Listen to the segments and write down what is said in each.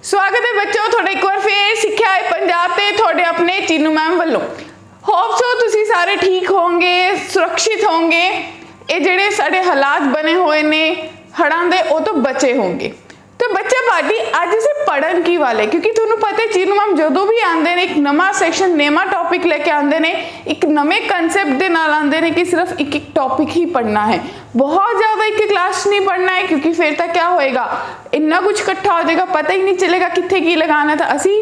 स्वागत है बच्चों थोड़ा एक बार फिर सिक्ख्या है पंजाब ते थोड़े अपने चीनू मैम वालों। होप सो तुसी सारे ठीक होंगे, सुरक्षित होंगे। ये जेडे साडे हालात बने हुए ने हड़ां दे वो तो बचे होंगे। तो बच्चा पार्टी अज से पढ़न की वाले क्योंकि तुहानू पता है चीनू मैम जो भी आंदे ने एक नवा सैक्शन नवा टॉपिक लेके आंदे ने एक नवे कंसैप्ट दे नाल आंदे ने कि सिर्फ एक एक टॉपिक ही पढ़ना है, बहुत ज़्यादा एक क्लास नहीं पढ़ना है क्योंकि फिर तो क्या होएगा इन्ना कुछ इकट्ठा हो जाएगा, पता ही नहीं चलेगा कित्थे की लगाना। तो असी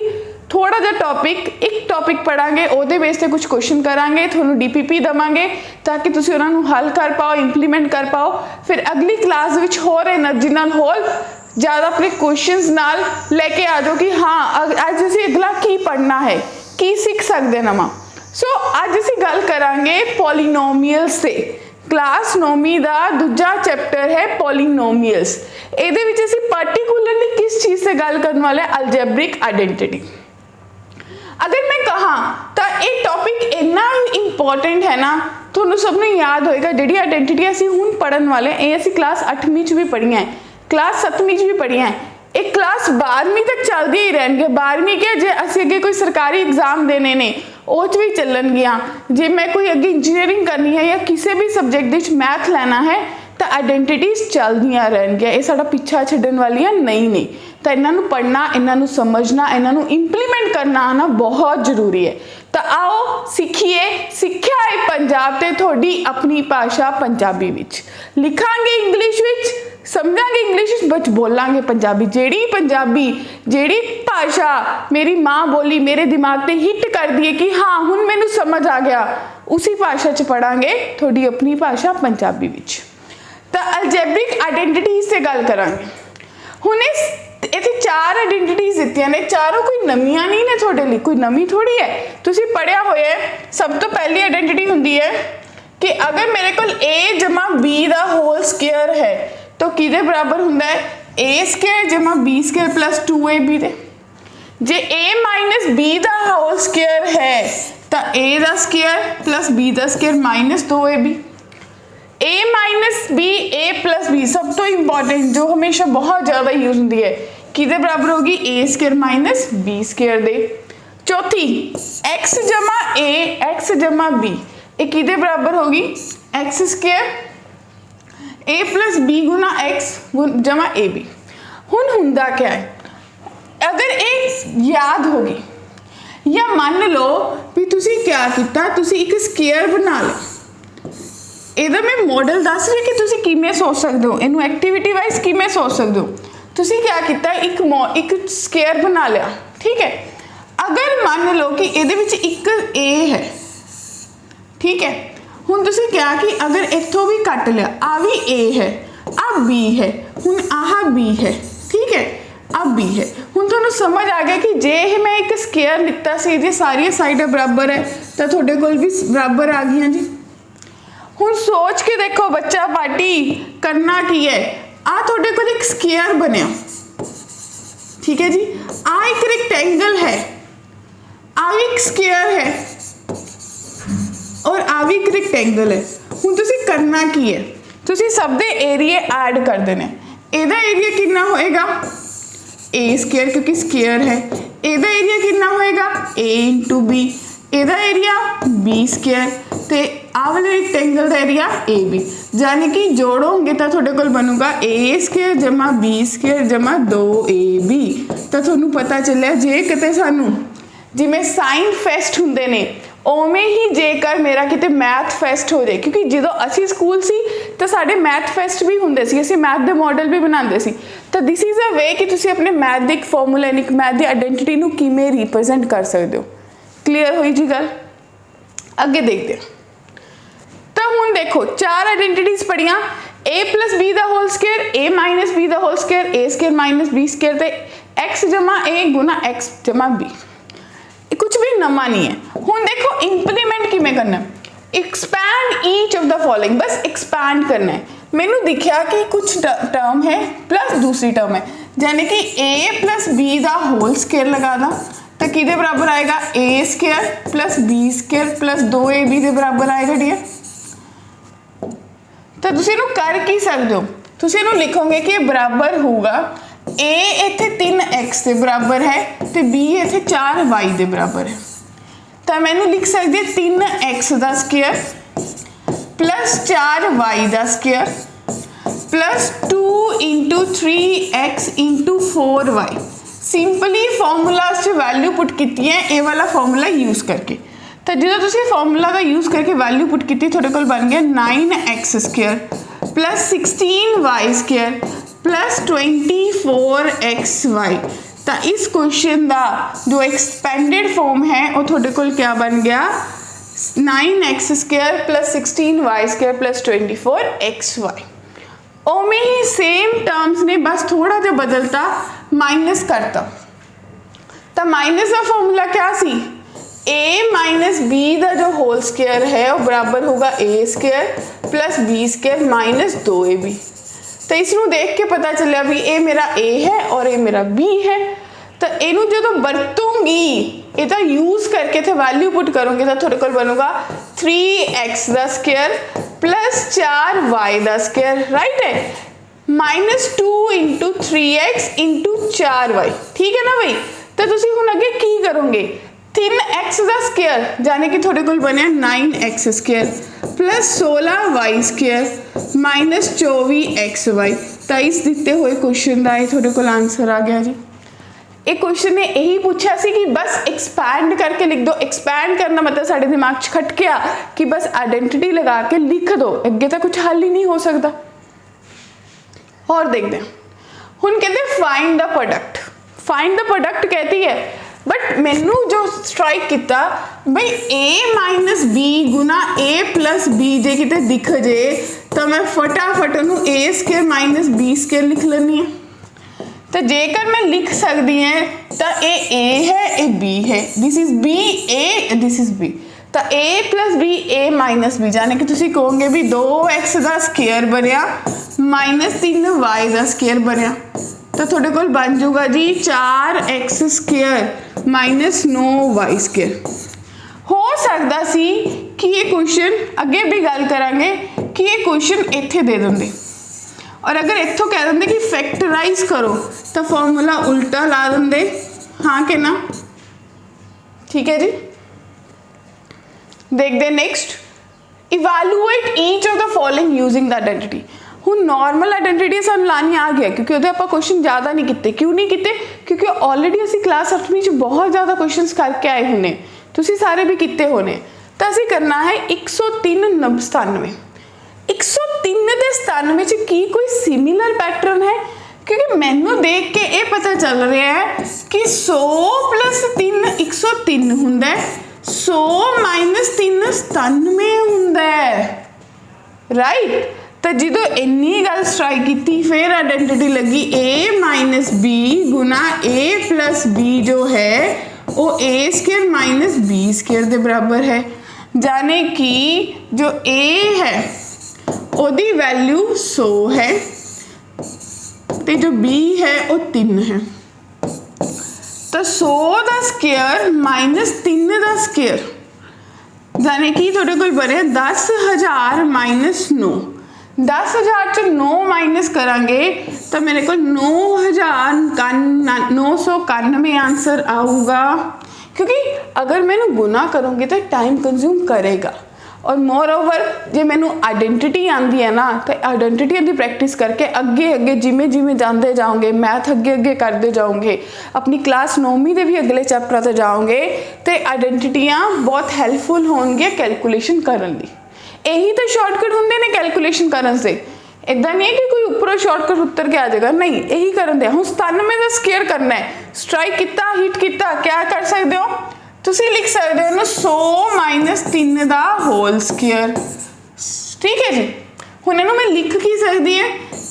थोड़ा जा एक टॉपिक पढ़ांगे, ओहदे बेस ते कुछ क्वेश्चन करांगे, थोनू डीपीपी दवांगे ताकि तुसीं उन्हां नूं हल कर पाओ, इंप्लीमेंट कर पाओ। फिर अगली क्लास विच होर एनर्जी नाल होर ज़्यादा अपने क्वेश्चंस नाल लेके आ जाओ कि हाँ अज असीं अगला की पढ़ना है, की सीख सकते नवां। सो अज असीं गल करांगे पॉलीनोमियल्स से। क्लास 9वीं का दूजा चैप्टर है पॉलीनोमियल्स। इहदे विच असीं पर्टिकुलरली किस चीज़ से गल करने वाले अलजेब्रिक आइडेंटिटी। अगर मैं कहा तो ये टॉपिक इन्ना इंपॉर्टेंट है ना, थोनू सबनू याद होएगा जिहड़ी आइडेंटिटी असीं हुण पढ़न वाले ये असीं क्लास 8वीं च भी पढ़ियां है, क्लास 7वीं च भी पढ़ियां है, एक क्लास 12वीं तक चलदी ही रहणगे। 12वीं के जे असीं अगे कोई सरकारी एग्जाम देने ने वो च भी चलणगियां, जे मैं कोई अगे इंजीनियरिंग करनी है या किसी भी सबजैक्ट विच मैथ लैना है तो आइडेंटिटीज चलदियां रहणगियां। ये साडा पिछा छड्डण वालियां नहीं। तो इन्हां नूं पढ़ना, इन्हां नूं समझना, इन्हां नूं इंप्लीमेंट करना आना बहुत जरूरी है। तो आओ सीखिए सिक्ख्या है पंजाब ते थोड़ी अपनी भाषा पंजाबी विच। लिखांगे इंग्लिश विच, समझांगे इंग्लिश बच बोलांगे पंजाबी। जेड़ी भाषा मेरी माँ बोली मेरे दिमाग पे हिट कर दी है कि हाँ हुण मैनू समझ आ गया, उसी भाषा च पढ़ांगे थोड़ी अपनी भाषा पंजाबी विच। तो अलजेब्रिक आइडेंटिटी से गल करांगे। हुण इत्थे 4 आइडेंटिटीज दित्तियां ने, चारों कोई नवीआं नहीं ने तुहाडे लई, कोई नवीं थोड़ी है, तुसीं पढ़िया होया है। सब तो पहली आइडेंटिटी हुंदी है कि अगर मेरे कोल a जमा b दा होल स्क्वायर है तो किहदे बराबर हुंदा है a स्क्वायर जमा b square plus 2ab they. J a minus b दा होल स्क्वायर है तो a दा स्क्वायर प्लस b दा square minus 2ab। a minus b a plus b सब तो इंपॉर्टेंट जो हमेशा बहुत ज़्यादा यूज होती है, किधे बराबर होगी a square minus b square दे। चौथी x जमा a x जमा b ये किधे बराबर होगी x square a plus b Guna x जमा ए बी। हुण हुंदा क्या है, अगर एक याद होगी या मान लो भी तुसी क्या किया, तुसी एक स्क्वायर बना लो। ਇਹਦਾ मैं मॉडल दस रही कि तुसी किमें सोच सकते हो, इनू एक्टिविटी वाइज किमें सोच सकते हो। तुसी क्या किया, एक स्क्वायर बना लिया, ठीक है। अगर मान लो कि ਇਹਦੇ ਵਿੱਚ एक a है, ठीक है। हुण तुसी क्या कि अगर इत्थों भी कट लिया, आ भी a है, आ b है, हुण आह b है, ठीक है, आ b है। हुण तुहानू समझ आ गया कि जे मैं एक स्क्वायर लिता सी, जे सारी साइडां बराबर है तो तुहाडे कोल भी बराबर आ गई जी। हुण सोच के देखो बच्चा पार्टी करना की है, आ तुहाडे कोल एक स्क्वायर बनिया, ठीक है जी, आ एक रेक्टेंगल है, आ एक स्क्वायर है और आ भी एक रेक्टेंगल है। हुण तुसीं करना की है, तुसीं सब दे एरिए ऐड कर देने। एदा एरिया कितना होएगा a स्क्वायर क्योंकि स्क्वायर है, एदा एरिया कितना होएगा a इंटू बी, एदा एरिया b स्क्वायर ते आ वाले रेक्टेंगल का एरिया ए बी, यानी कि जोड़ोगे तो थोड़े को बनूगा ए स्क्वायर जमा बी स्क्वायर जमा 2ab। तो थोनू पता चलिया जे किते सानू जिमें साइन फेस्ट हुंदे ने उवें ही जेकर मेरा किते मैथ फेस्ट हो जाए, क्योंकि जो असी स्कूल सी तो साडे मैथ फेस्ट भी हुंदे सी, असी मैथ दे मॉडल भी बनाते सी। तो दिस इज़ अ वे कि तुसी अपने मैथ दे एक फॉर्मूला एक मैथ दी आइडेंटिटी नू किवें रिप्रजेंट कर सकते हो। क्लीयर हुई जी गल, अगे देखते हैं। तो हुण देखो 4 आइडेंटिटीज पढ़िया, a प्लस बी दा whole square, a minus B दा whole square, a square minus B square ते x जमा a गुना x जमा b। कुछ भी नवा नहीं है। हुण देखो इंप्लीमेंट किवें करना है, expand each of the following, बस एक्सपैंड करना है। मैनू दिखा कि कुछ टर्म है प्लस दूसरी टर्म है, यानी कि a प्लस बी दा होल स्क्वायर लगा दा तो किहदे बराबर आएगा a square plus b square plus 2ab दे बराबर आएगा डियर। तो तुसीं इहनूं कर की सकते हो, तुसीं इहनूं लिखोगे कि बराबर होगा a ਇੱਥੇ 3x ਦੇ ਬਰਾਬਰ ਹੈ ਤੇ b ਇੱਥੇ 4y ਦੇ ਬਰਾਬਰ ਹੈ, ਤਾਂ ਮੈਨੂੰ ਲਿਖ ਸਕਦੀ ਹਾਂ 3x ਦਾ ਸਕੁਅਰ प्लस 4y ਦਾ square plus 2 into 3x into 4y। Simply formulas च वैल्यू पुट की है ये वाला फॉर्मूला यूज़ करके। तो जो तुम फॉर्मूला का यूज़ करके वैल्यू पुट की थोड़े को बन गया 9x square plus 16y square plus 24xy। तो इस क्वेश्चन का जो एक्सपेंडेड फॉर्म है वो थोड़े को क्या बन गया 9x square plus 16y square plus 24xy। ओमे ही सेम टर्म्स ने बस थोड़ा जो बदलता माइनस करता। तो माइनस का फॉर्मूला क्या सी a माइनस बी का जो होल स्क्वायर है वो बराबर होगा a square plus B square minus 2ab। तो इसनों देख के पता चलिया भी ये मेरा a है और ये मेरा b है। तो इनू जो बरतूंगी ये तो यूज करके थे वैल्यू पुट करूँगी तो थोड़े को बनूगा 3x का स्क्वायर प्लस 4y का स्क्वायर राइट है minus 2 into 3x into 4y। ठीक है ना भाई। तो तुम हुण अगे की करोगे 3x का स्क्वायर जाने कि थोड़े को बने 9x square plus 16y square minus 24xy। तो इस दिते हुए क्वेश्चन का ये थोड़े को आंसर आ गया जी। एक क्वेश्चन ने यही पूछा सी कि बस एक्सपैंड करके लिख दो। एक्सपैंड करना मतलब साढ़े दिमाग च खटकिया कि बस आइडेंटिटी लगा के लिख दो, अगे तो कुछ हल ही नहीं हो सकता। और देखते हैं हुण कहते find the product. Find the product कहती है बट मैनू जो स्ट्राइक किया भाई a माइनस बी गुना a प्लस बी जे किते दिख जे तो मैं फटाफट उन्होंने a square minus B square लिख लेनी है। तो जेकर मैं लिख सकती हैं तो ये a है ये b है this is b a this is b। तो a plus B a minus B जाने कि तुम कहोगे भी 2x का स्क्वायर बनया माइनस 3y का स्क्वायर बनया। तो थोड़े को बन जाऊगा जी 4x square minus 9y square. हो सकता सी कि ये क्वेश्चन अगे भी गल करांगे कि ये क्वेश्चन इत्थे दे देंगे और अगर इत्थों कह देंगे कि फैक्टराइज करो तो फॉर्मूला उल्टा ला देंगे। हाँ कि ना। ठीक है जी। देखते next evaluate each of the following using the identity. हुण नॉर्मल आइडेंटिटी सानूं लानी आ गया क्योंकि उहदे आपां क्वेश्चन ज़्यादा नहीं किए। क्यों नहीं किए क्योंकि ऑलरेडी असीं क्लास 8वीं च बहुत ज़्यादा क्वेश्चनस करके आए होने, तुसीं सारे भी किए होने। तो असीं करना है 103 97 103 ਦੇ 97 ਚ की कोई सिमिलर पैटर्न है क्योंकि मैनू देख के ये पता चल रहा है कि 100 प्लस 3 103 हुंदा है 100 माइनस 3 97 हुंदा है राइट। तो जो इन्नी गल स्ट्राइक की फिर आइडेंटिटी लगी a माइनस बी गुना a प्लस बी जो है वो a square minus B square के बराबर है। जाने कि जो a है ओदी वैल्यू 100 है तो जो b है वो 3 है। तो 100 का स्क्वायर माइनस 3 का स्क्वायर जाने कि थोड़े को बने 10,000 माइनस 9। 10,000 चो 9 माइनस करांगे तो मेरे को 9,991 आंसर आऊगा क्योंकि अगर मैंने गुना करूँगी तो टाइम कंज्यूम करेगा। और मोर ओवर जे मैनू आइडेंटिटी आती है ना तो आइडेंटिटी की प्रैक्टिस करके अगे अगे जिमें जिमें जाते जाओगे मैथ अगे अगे करते जाओगे अपनी क्लास 9वीं के भी अगले चैप्टर ते जाओगे तो आइडेंटिटियाँ बहुत हैल्पफुल होंगे कैलकुलेशन करने दी। यही तो शॉर्टकट होंगे ने कैलकुलेशन करने से। इदा नहीं है कि कोई ऊपरों शॉर्टकट उतर के आ जाएगा, नहीं यही करन दे। हुण 97 का स्क्वायर करना है स्ट्राइक किया हिट किया क्या कर सकते हो तुसी लिख सकते हो 100 माइनस 3 का होल स्क्वायर। ठीक है जी। हुण इहनूं मैं लिख की सकती है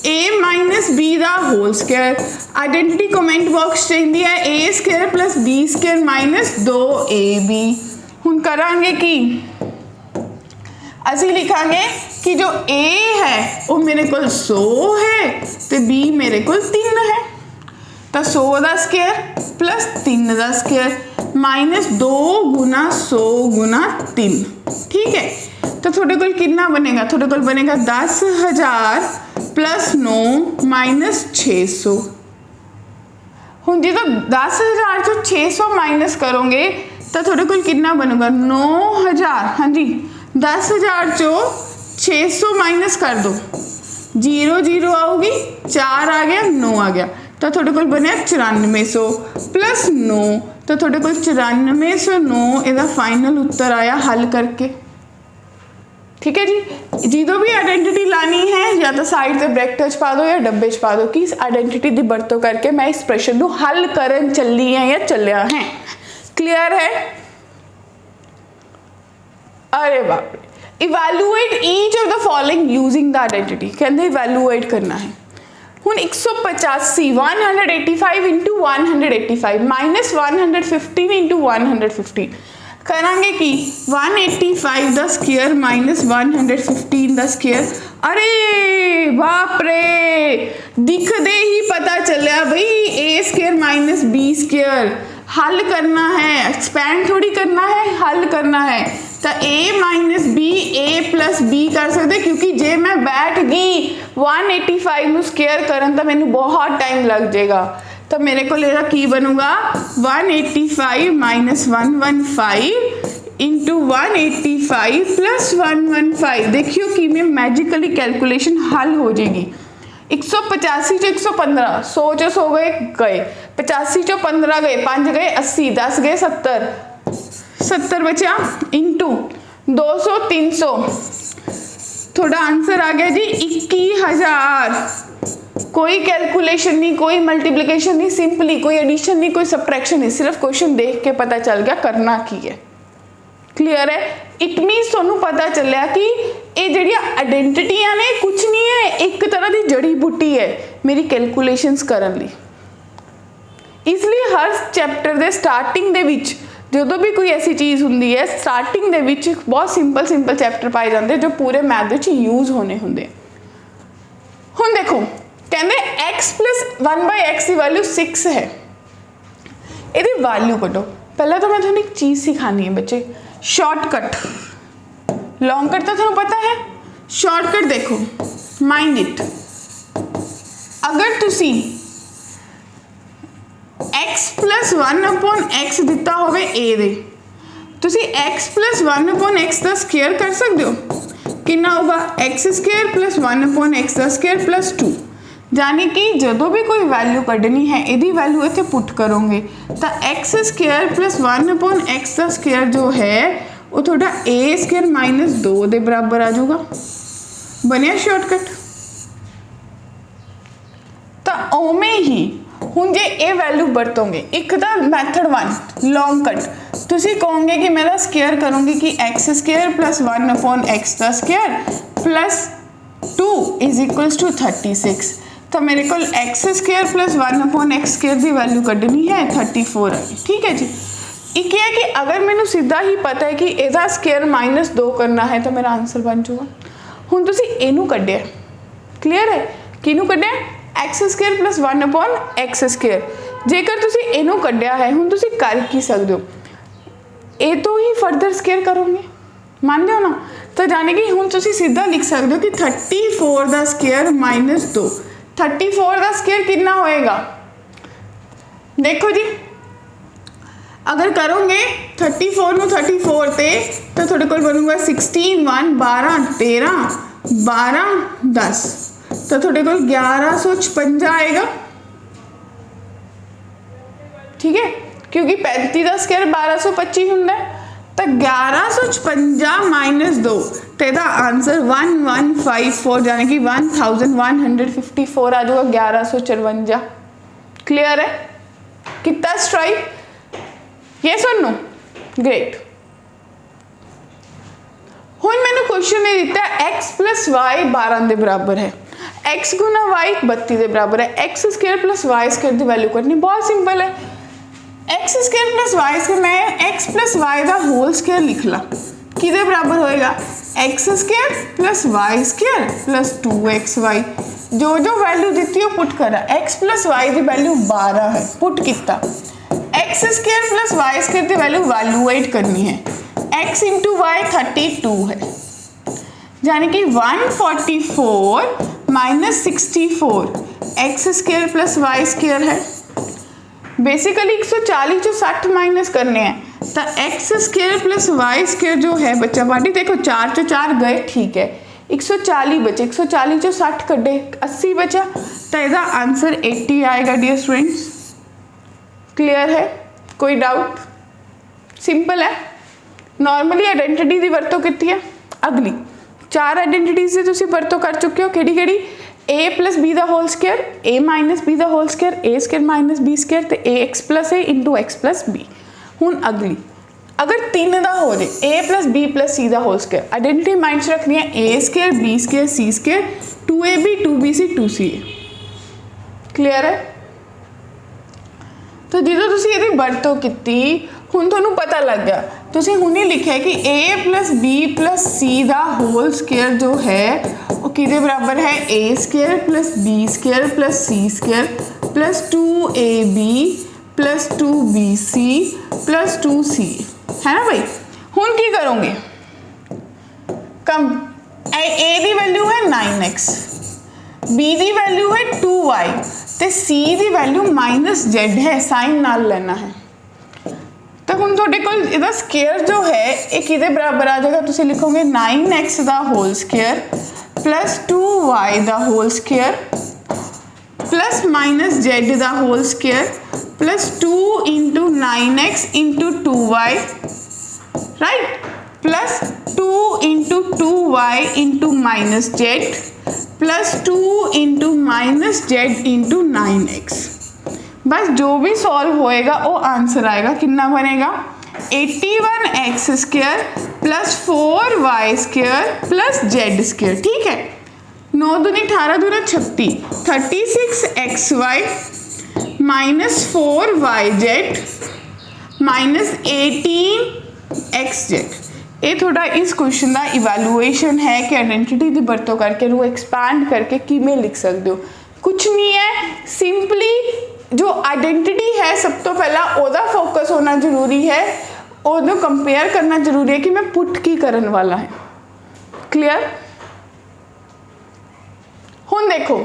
a माइनस बी का whole square. Identity comment box चाहिए है a square plus B square minus 2ab। हुण करांगे कि असी लिखांगे कि जो a है वो मेरे को 100 है तो b मेरे को 3 है। तो 100 का स्क्वायर प्लस 3 का स्क्वायर माइनस 2 गुना 100 गुना 3। ठीक है। तो थोड़े को कितना बनेगा थोड़े को बनेगा 10,000 प्लस 9 माइनस 600 ਹੁਣ ਜਦੋਂ 10,000 ਚੋਂ 600 ਮਾਈਨਸ ਕਰੋਗੇ ਤਾਂ ਤੁਹਾਡੇ ਕੋਲ ਕਿੰਨਾ ਬਣੂਗਾ 9,000। ਹਾਂਜੀ 10,000 ਚੋਂ 600 ਮਾਈਨਸ ਕਰ ਦੋ, 0 0 ਆਊਗੀ, 4 ਆ ਗਿਆ, 9 ਆ ਗਿਆ, ਤਾਂ ਤੁਹਾਡੇ ਕੋਲ ਬਣਿਆ 9400 प्लस 9, ਤਾਂ ਤੁਹਾਡੇ ਕੋਲ 9409 ਇਹਦਾ ਫਾਈਨਲ ਉੱਤਰ ਆਇਆ ਹੱਲ ਕਰਕੇ। ठीक है जी, ਜਦੋਂ भी आइडेंटिटी लानी है या तो साइड से ब्रैकेट पा दो या डब्बे पा दो कि इस आइडेंटिटी की वरतों करके मैं इस प्रश्न को हल करन चली है या चलिया है। क्लियर है? अरे बाप रे, evaluate each of the following using the identity, कहते इवैल्यूएट करना है। हुण 185 185 इंटू 185 माइनस 115 इंटू 115 करांगे कि 185 the square minus 115 the square. अरे बाप रे, दिखदे ही पता चलिया भाई ए स्क्वायर माइनस बी स्क्वायर। हल करना है, एक्सपैंड थोड़ी करना है, हल करना है। तो a minus B a plus B कर सकते, क्योंकि जे मैं बैठ गई 185 ਨੂੰ स्क्वायर करन तो मैनू बहुत टाइम लग जाएगा। तो मेरे को लेगा की बनूगा 185 माइनस 115 इंटू 185 प्लस 115। देखियो कि में मैजिकली कैलकुलेशन हल हो जाएगी। 185 चो 115, 100 चो 100 गए, 85 चो 15 गए, 5 गए 80, 10 गए 70, 70 बचा इंटू 200 300, थोड़ा आंसर आ गया जी 21,000। कोई कैलकुलेशन नहीं, कोई मल्टीप्लिकेशन नहीं, सिंपली कोई एडिशन नहीं, कोई सब्ट्रैक्शन नहीं, सिर्फ क्वेश्चन देख के पता चल गया करना की है। क्लियर है? इट मीनस तुहानू पता चलिया कि ये जिहड़ियां आइडेंटिटियां ने कुछ नहीं है, एक तरह की जड़ी बूटी है मेरी कैलकुलेशनस करन लई। इसलिए हर चैप्टर के स्टार्टिंग दे विच जो भी कोई ऐसी चीज़ होंगी है, स्टार्टिंग दे विच बहुत सिंपल चैप्टर पाए जाते जो पूरे मैथ विच यूज होने होंगे। हुण देखो कहते x प्लस 1/x की वैल्यू 6 है, यदि वैल्यू कटो। पहले तो मैं थोड़ी एक चीज़ सिखानी है बच्चे, शॉर्टकट। लॉन्ग कट तो थोड़ा पता है, शॉर्टकट देखो, माइंड इट। अगर तुसी x प्लस 1/x दिता होवे a दे, तुसी x प्लस 1/x का स्क्वायर कर सकते हो। कितना होगा x स्क्वायर प्लस 1/x का स्क्वायर प्लस 2। यानी कि जो भी कोई वैल्यू कढ़नी है यदि वैल्यू इतने पुट करोगे तो एक्स स्क्वायर प्लस 1/x का स्क्वायर जो है वो थोड़ा ए स्क्वायर माइनस 2 के बराबर आ जाऊगा। बनिया शॉर्टकट। तो ओमें ही हुण जे ये वैल्यू बरतोगे, एक तो मैथड 1 लॉन्ग कट, तुसी कहोगे कि मैं स्क्वायर करूँगी कि एक्स स्क्वायर प्लस 1/x का square plus 2 is equals to 36। तो मेरे को X square plus 1/x square की वैल्यू कढ़नी है 34 आई। ठीक है जी। एक है कि अगर मैंने सीधा ही पता है कि इसका स्क्वायर माइनस 2 करना है तो मेरा आंसर बन जाऊगा। हुण तुसी इनू कढ़िया, क्लीयर है? किनू कढ़िया? X square plus 1/x square. जेकर तुसी इनू कढ़िया है, हुण तुसी कर की सकते हो, ए तो ही फर्दर स्क्वायर करोगे, मानते हो ना? तो जाने कि हुण तुसी सीधा लिख सकते हो कि 34 का स्क्वायर माइनस 2। 34 का स्क्वायर कितना होएगा? देखो जी, अगर करोगे 34 ਨੂੰ 34 ਤੇ तो थोड़े को बनूंगा 16 1 12 13 12 10, तो थोड़े को 1156 आएगा। ठीक है, क्योंकि 35 का स्क्वायर 1225 होंगे, तो 1156 माइनस 2 तो यदा आंसर 1154 यानी कि 1154 आ जाएगा। 1154। क्लियर है? कितना स्ट्राइक? यस और नो? ग्रेट। हुण मैंने क्वेश्चन ने दिता x प्लस वाई 12 के बराबर है, x गुना y 32 के बराबर है, X square plus Y square की वैल्यू करनी बहुत सिंपल है। X square plus Y square, मैं एक्स प्लस वाई का होल स्क्वायर लिख ला, कि बराबर होएगा X square plus Y square plus 2xy। जो वैल्यू दी वो पुट करा, एक्स प्लस वाई की वैल्यू 12 है, पुट किया। X square plus Y square की वैल्यू वैल्यूएट करनी है, एक्स इंटू वाई 32 है, यानी कि 144 minus 64 X square plus Y square है। बेसिकली 140 चो 60 माइनस करने हैं तो X square plus Y square जो है बच्चा पार्टी, देखो 4 चो 4 गए, ठीक है 140 बचे, 140 चो 60 कटे 80 बचा, तो इसका आंसर 80 आएगा डियर स्टूडेंट्स। क्लियर है, कोई डाउट? सिंपल है। नॉर्मली आइडेंटिटी की वरतों की है। अगली 4 आइडेंटिटीज से तुम वरतों कर चुके हो, केड़ी केड़ी? A plus B the whole square, A minus B the whole square, A square minus B square, तो A X plus A into X plus B. हुण अगली अगर 3 का हो जाए, A plus B plus C the whole square, identity mind च रखनी है A square B square C square 2ab 2bc 2ca। Clear है? तो जो तुम ये वरतों की हुण तुहानूं पता लग गया, तुसीं हुणे लिखिया कि A plus B plus C दा होल स्क्वायर जो है वो किहदे बराबर है? A square plus B square plus C square plus 2ab plus 2bc plus 2c है ना भाई। हुण की करोगे? कम ए दी वैल्यू है 9x, बी दी वैल्यू है 2y ते सी दी वैल्यू -z है, साइन नाल लेना है। तो हुण तुहाडे कोल इहदा स्क्वायर जो है ये किहदे बराबर आ जाएगा? तुसीं लिखोगे 9x दा होल स्क्वायर प्लस 2y दा होल स्क्वायर प्लस -z दा whole square plus 2 into 9x into 2y, right, plus 2 into 2y into -z plus 2 into -z into 9x। बस जो भी सॉल्व होएगा वो आंसर आएगा, कितना बनेगा? 81x square plus 4y square plus z square. ठीक है, 9 दूनी 18 दूना 36, 36xy minus 4yz minus 18xz। ये थोड़ा इस क्वेश्चन का इवैल्यूएशन है कि आइडेंटिटी की वरतों करके रू एक्सपैंड करके किमें लिख सकते हो। कुछ नहीं है, सिंपली जो आइडेंटिटी है सब तो पहला ओदा फोकस होना जरूरी है, ओदो कंपेयर करना जरूरी है कि मैं पुट की करन वाला है। क्लियर? हुण देखो,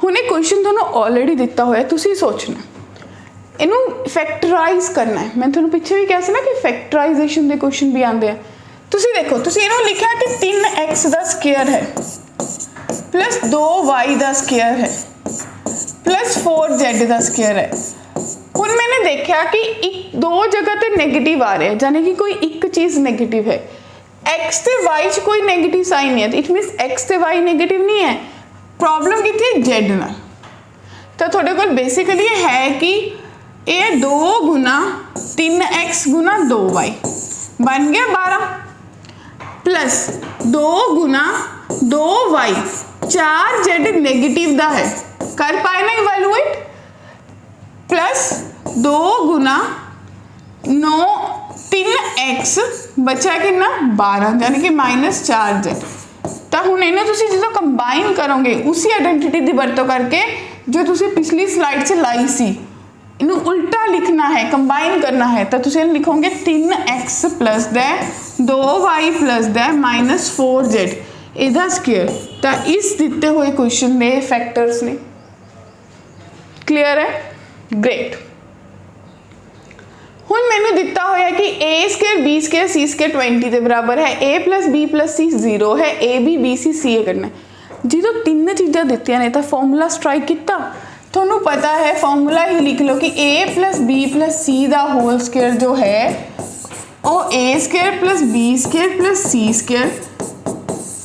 हुण ये क्वेश्चन तुहानूं ऑलरेडी दिता होया, तुसीं सोचना इनू फैक्टराइज करना है। मैं तुहानूं पिछे भी कहा सी ना कि फैक्टराइजेशन के क्वेश्चन भी आते हैं। तुसीं देखो, तुसीं इनू लिखा कि 3x का स्क्वायर है प्लस 2y का स्क्वायर है प्लस 4z का स्क्वायर है। हुण मैंने देखा कि एक दो जगह ते नेगेटिव आ रहे हैं, यानी कि कोई एक चीज़ नेगेटिव है। x ते y च कोई नेगेटिव साइन नहीं है, तो इट मीनस x ते y नेगेटिव नहीं है। प्रॉब्लम कितनी है? z नाल। तो थोड़े को बेसिकली है कि ये 2 गुना 3x गुना 2y बन गया 12 प्लस 2 गुना 2y 4z नेगेटिव दा है, कर पाए ना इवैल्यूएट, प्लस 2 गुना 9 3x बचा कितना 12 यानी कि -4z। तो हुण इन्हों तुसीं जो कंबाइन करोगे उसी आइडेंटिटी की वरतों करके जो तुसीं पिछली स्लाइड से लाई सी, इनू उल्टा लिखना है, कंबाइन करना है। तो तुसीं लिखोगे 3x plus the 2y plus the -4z इहदा स्क्वायर। तो इस दिते हुए क्वेश्चन में फैक्टर्स ने। क्लियर है? ग्रेट। हुण मैनू दिता होया कि ए square B square C square 20 के बराबर है, ए प्लस बी प्लस सी 0 है, ए बी बी सी सी ए करना है। जो 3 चीज़ा दित्तियां ने तो फॉर्मूला स्ट्राइक किया, थोनू पता है फॉर्मूला ही लिख लो कि A plus B plus C दा होल स्क्वायर जो है वो A square plus B square plus C square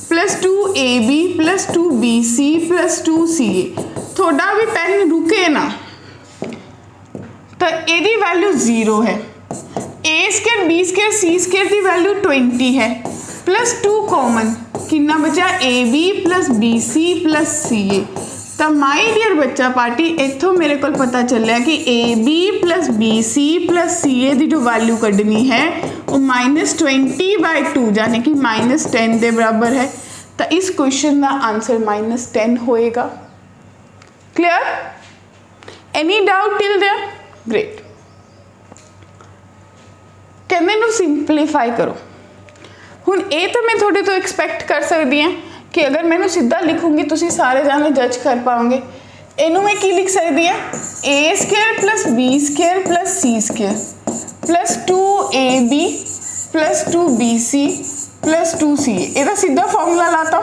plus 2ab plus 2bc plus 2ca। थोड़ा भी पेन रुके ना तो यदी वैल्यू 0 है, A square B square C square की वैल्यू 20 है प्लस 2 कॉमन कितना बचा A B plus B C plus C A. तो माई डियर बच्चा पार्टी इतों मेरे को पता चलिया कि A B plus B C plus C A की जो वैल्यू कढ़नी है वो -20/2 यानी कि -10 के बराबर है। तो इस क्वेश्चन का आंसर -10 होएगा। Clear? Any doubt till there? Great. कहने नू सिंपलीफाई करो। हुण ये तो मैं थोड़े तो एक्सपैक्ट कर सकती हाँ कि अगर मैंने सीधा लिखूंगी तुसी सारे जाने जज कर पाओगे इनू मैं की लिख सकती है A square plus B square plus C square plus 2ab plus 2bc plus 2ca। ਇਹਦਾ सीधा फॉर्मूला लाता।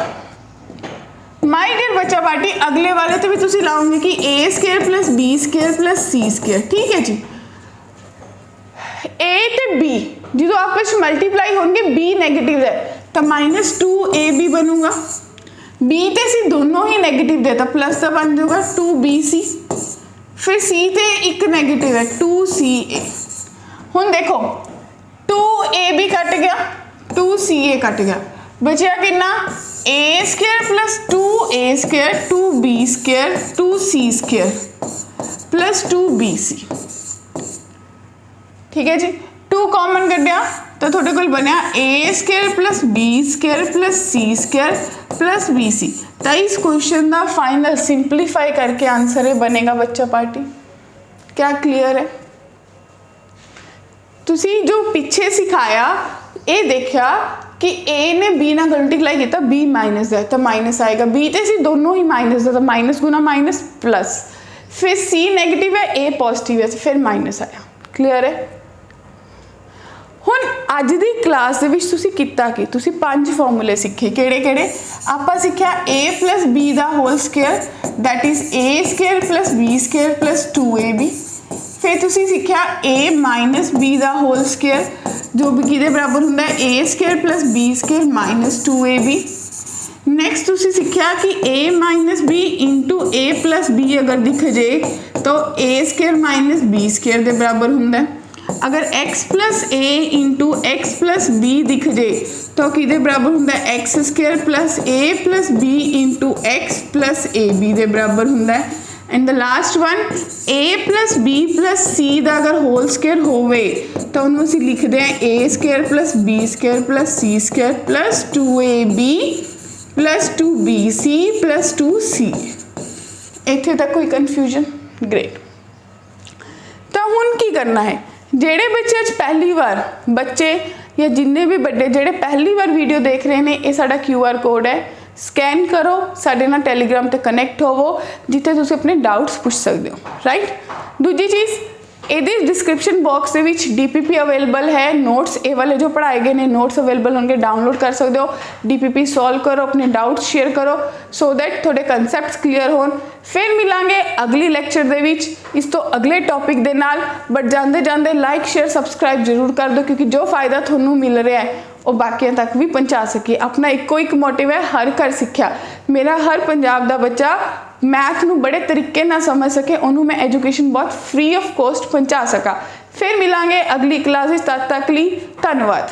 माय डियर बच्चा पार्टी अगले वाले तो भी तुसी लाओगे कि A square plus B square plus C square. ठीक है जी। ए ते बी जो आपस में मल्टीप्लाई होंगे बी नेगेटिव है तो -2ab बनूंगा। बी ते सी दोनों ही नेगेटिव देता प्लस का बन जाऊगा 2bc। फिर सी ते एक नेगेटिव है 2ca। हुन देखो 2ab कट गया 2ca कट गया बचा कितना A square plus 2a square 2b square 2c square plus 2bc। ठीक है जी। 2 कॉमन कटिया तो थोड़े को बनया A square plus B square plus C square plus bc। तो इस क्वेश्चन का फाइनल सिंपलीफाई करके आंसर है बनेगा बच्चा पार्टी। क्या क्लियर है? तुसी जो पीछे सिखाया ये देखा कि ए ने बी ना मल्टीप्लाई किया बी माइनस है तो माइनस आएगा। बी ते सी दोनों ही माइनस है तो माइनस गुना माइनस प्लस। फिर सी नेगेटिव है ए पॉजिटिव है तो फिर माइनस आया। क्लियर है? हुन अज दी क्लास दे विच तुसी किता कि तुसी 5 फॉर्मूले सीखे। केड़े केड़े? आपां सीखिया ए प्लस बी दा whole square that is A square plus B square plus 2ab। फिर तुसी सीखिया ए माइनस बी दा होल स्केयर जो भी किदे बराबर हुंदा है A square plus B square minus 2ab। Next तुसी सीखिया कि A minus B into A plus B अगर दिख जाए तो A square minus B square के बराबर हुंदा है। अगर x plus A into X plus B दिख जाए तो किदे बराबर हुंदा है X square plus A plus B into X plus A B के बराबर हुंदा है। And the last one A plus B plus C का अगर होल स्केयर होवे तो उन्होंने असीं लिखते हैं A square plus B square plus C square plus 2ab plus 2bc plus 2c। इत्थे तक कोई कन्फ्यूजन? ग्रेट। तो हुण की करना है जेड़े बच्चे अज पहली बार बच्चे या जिन्ने भी बड़े जेड़े पहली बार वीडियो देख रहे हैं ये साडा QR कोड है स्कैन करो साडे नाल टैलीग्राम ते कनैक्ट होवो जिथे तुसीं अपने डाउट्स पूछ सकते हो। राइट। दूजी चीज़ ये डिस्क्रिप्शन बॉक्स के DPP अवेलेबल है। नोट्स ये वाले जो पढ़ाए गए ने नोट्स अवेलेबल होंगे डाउनलोड कर सकते हो। DPP सॉल्व करो अपने डाउट्स शेयर करो सो दैट थोड़े कंसैप्ट्स क्लीयर होन। फिर मिलांगे अगली लेक्चर दे विच इस तो अगले टॉपिक दे नाल। बट जाते जाते लाइक शेयर सबसक्राइब जरूर कर दो क्योंकि जो फायदा थोनू मिल रहा है वो बाकियों तक भी पहुँचा सके। अपना एको एक मोटिव है हर घर सिक्ख्या। मेरा हर पंजाब का बच्चा मैथ नू बड़े तरीके ना समझ सके उन्होंने मैं एजुकेशन बहुत फ्री ऑफ कॉस्ट पहुँचा सका। फिर मिलांगे अगली क्लास तद तक ली धन्यवाद।